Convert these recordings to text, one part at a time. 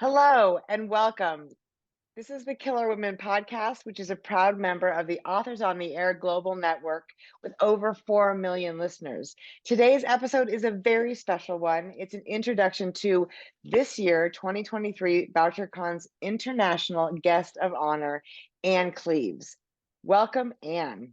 Hello and welcome. This is the Killer Women podcast, which is a proud member of the Authors on the Air Global Network with over 4 million listeners. Today's episode is a very special one. It's an introduction to this year, 2023, Bouchercon's International Guest of Honor, Anne Cleeves. Welcome, Anne.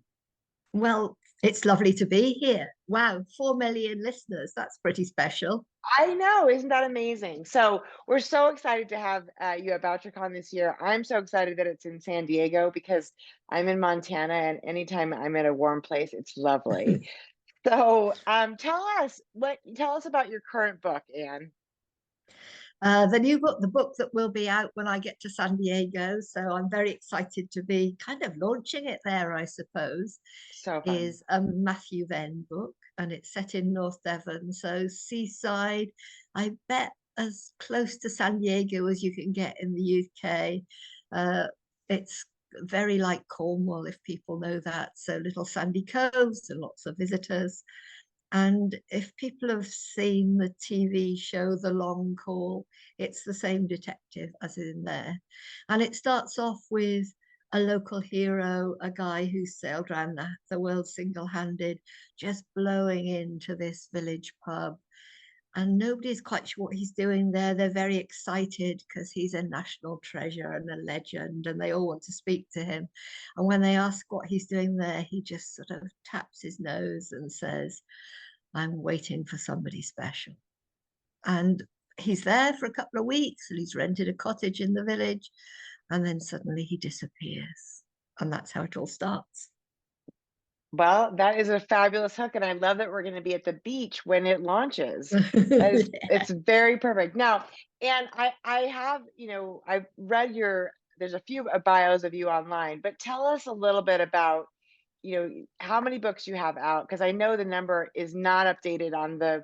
Well, it's lovely to be here. Wow, 4 million listeners. That's pretty special. I know, isn't that amazing? So we're so excited to have you at Bouchercon this year. I'm so excited that it's in San Diego because I'm in Montana, and anytime I'm at a warm place, it's lovely. So tell us about your current book, Anne. The new book, the book that will be out when I get to San Diego, so I'm very excited to be kind of launching it there, I suppose, So fun. is a Matthew Venn book, and it's set in North Devon, so seaside, I bet as close to San Diego as you can get in the UK. It's very like Cornwall, if people know that, so little sandy coves and lots of visitors. And if people have seen the TV show The Long Call, it's the same detective as in there. And it starts off with a local hero, a guy who sailed around the world single-handed, just blowing into this village pub. And nobody's quite sure what he's doing there. They're very excited because he's a national treasure and a legend, and they all want to speak to him. And when they ask what he's doing there, he just sort of taps his nose and says, I'm waiting for somebody special. And he's there for a couple of weeks and he's rented a cottage in the village. And then suddenly he disappears. And that's how it all starts. Well, that is a fabulous hook, and I love that we're going to be at the beach when it launches. That is, Yeah. it's very perfect. Now, and I have, I've read there's a few bios of you online, but tell us a little bit about, how many books you have out, because I know the number is not updated on the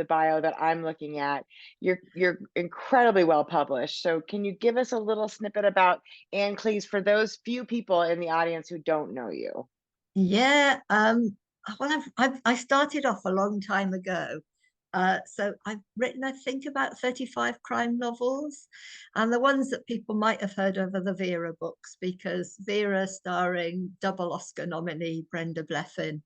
bio that I'm looking at. You're incredibly well published. So can you give us a little snippet about Anne Cleeves for those few people in the audience who don't know you? Yeah. Well, I started off a long time ago. So I've written, I think, about 35 crime novels. And the ones that people might have heard of are the VERA books, because VERA, starring double Oscar nominee Brenda Blethyn,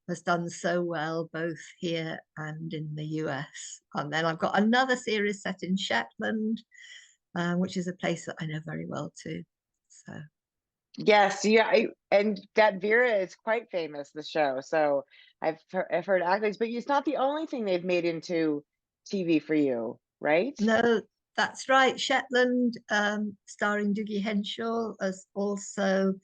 has done so well both here and in the US. And then I've got another series set in Shetland, which is a place that I know very well too. So Yes, yeah, and that Vera is quite famous, the show. So I've heard accolades, but it's not the only thing they've made into TV for you, right? no, that's right. Shetland, starring Dougie Henshaw, has also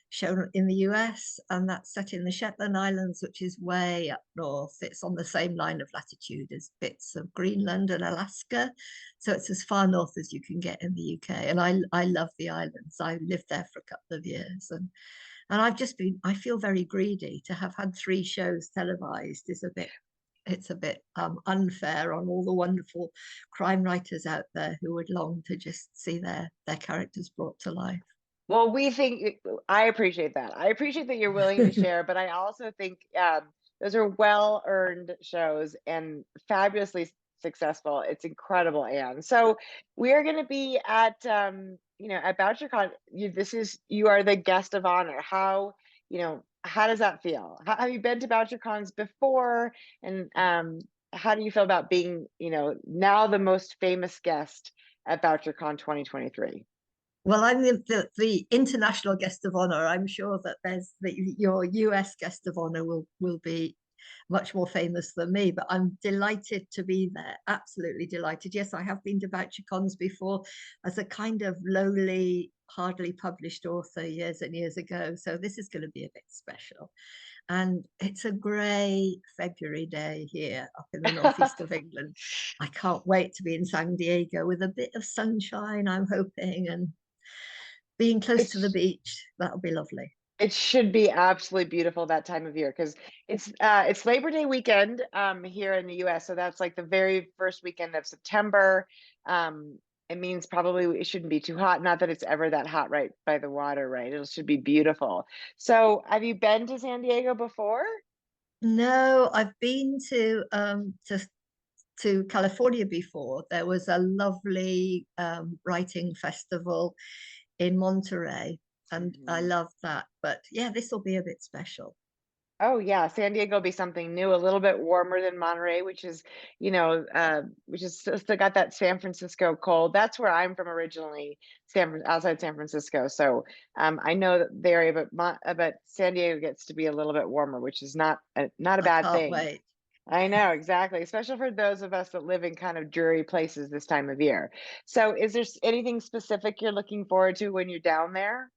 shown in the US, and that's set in the Shetland Islands, which is way up north. It's on the same line of latitude as bits of Greenland and Alaska. So it's as far north as you can get in the UK. And I love the islands. I lived there for a couple of years. And I feel very greedy to have had 3 shows televised is a bit it's a bit unfair on all the wonderful crime writers out there who would long to just see their characters brought to life. Well, I appreciate that. I appreciate that you're willing to share, but I also think those are well-earned shows and fabulously successful. It's incredible, Anne. So we are going to be at Bouchercon. You are the guest of honor. How does that feel? Have you been to Bouchercons before? And how do you feel about being, now the most famous guest at Bouchercon 2023? Well, I'm the international guest of honor. I'm sure that your US guest of honor will be much more famous than me, but I'm delighted to be there. Absolutely delighted. Yes, I have been to Bouchercons before as a kind of lowly, hardly published author years and years ago. So this is going to be a bit special. And it's a grey February day here up in the northeast of England. I can't wait to be in San Diego with a bit of sunshine, I'm hoping, and being close to the It's beach. That'll be lovely. it should be absolutely beautiful that time of year because it's Labor Day weekend here in the US. So that's like the very first weekend of September. Um, it means probably it shouldn't be too hot. Not that it's ever that hot right by the water, right? It should be beautiful. So have you been to San Diego before? No, I've been to to California before, there was a lovely writing festival in Monterey, and I Mhm. loved that. But yeah, this will be a bit special. Oh yeah, San Diego will be something new, a little bit warmer than Monterey, which is, which is still got that San Francisco cold. That's where I'm from originally, outside San Francisco. So I know that the area, but San Diego gets to be a little bit warmer, which is not a I bad can't thing. wait. I know exactly, especially for those of us that live in kind of dreary places this time of year. So, is there anything specific you're looking forward to when you're down there?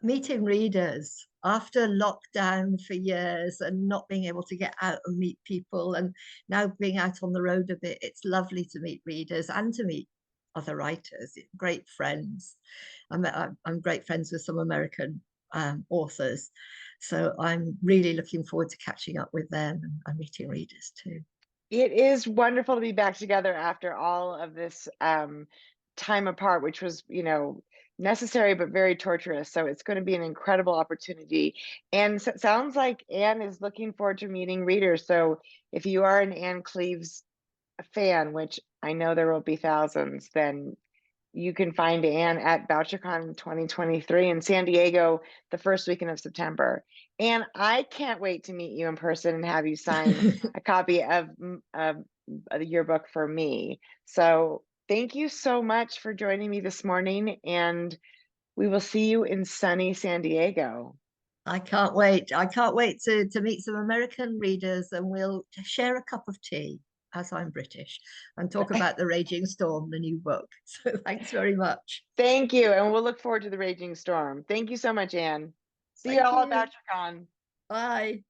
Meeting readers after lockdown for years and not being able to get out and meet people, and now being out on the road a bit, it's lovely to meet readers and to meet other writers, great friends. I'm great friends with some American authors, so I'm really looking forward to catching up with them and meeting readers too. It is wonderful to be back together after all of this time apart, which was, necessary but very torturous. So it's going to be an incredible opportunity. And it sounds like Anne is looking forward to meeting readers. So if you are an Anne Cleeves fan, which I know there will be thousands, then you can find Anne at Bouchercon 2023 in San Diego the first weekend of September. And I can't wait to meet you in person and have you sign a copy of your book for me. So thank you so much for joining me this morning, and we will see you in sunny San Diego. I can't wait. I can't wait to meet some American readers, and we'll share a cup of tea, as I'm British, and talk about The Raging Storm, the new book. So thanks very much. Thank you, and we'll look forward to the Raging Storm. Thank you so much, Anne. See you Thank all at you. Bouchercon. Bye.